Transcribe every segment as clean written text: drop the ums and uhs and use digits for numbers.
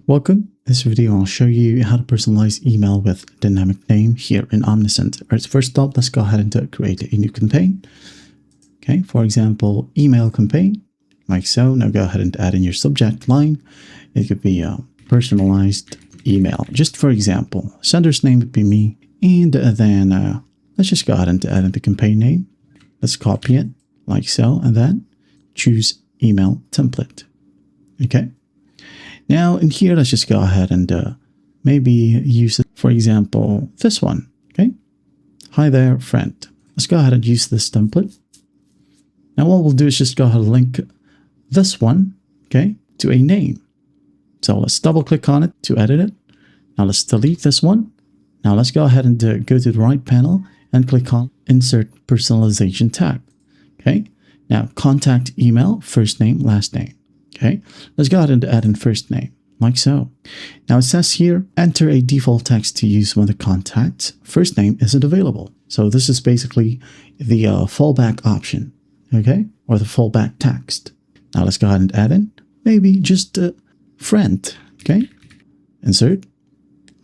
Welcome. In this video, I'll show you how to personalize email with dynamic name here in Omnisend. All right, first up, let's go ahead and create a new campaign. Okay, for example, email campaign, like so. Now go ahead and add in your subject line. It could be a personalized email. Just for example, sender's name would be me. And then let's just go ahead and add in the campaign name. Let's copy it like so, and then choose email template. Okay. Now in here, let's just go ahead and maybe use it, for example, this one. Okay. Hi there, friend. Let's go ahead and use this template. Now what we'll do is just go ahead and link this one, okay, to a name. So let's double click on it to edit it. Now let's delete this one. Now let's go ahead and go to the right panel and click on Insert Personalization tab. Okay. Now contact email, first name, last name. Okay, let's go ahead and add in first name, like so. Now it says here, enter a default text to use when the contact's first name isn't available. So this is basically the fallback option, okay, or the fallback text. Now let's go ahead and add in maybe just friend, okay, insert,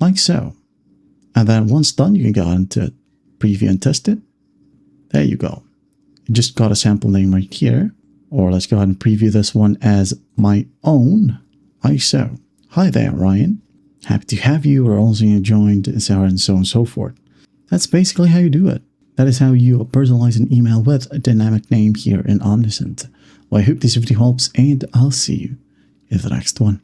like so. And then once done, you can go ahead and preview and test it. There you go. You just got a sample name right here. Or let's go ahead and preview this one as my own, like so. Hi there, Ryan. Happy to have you. We're also joined, and so on and so forth. That's basically how you do it. That is how you personalize an email with a dynamic name here in Omnisend. Well, I hope this video helps, and I'll see you in the next one.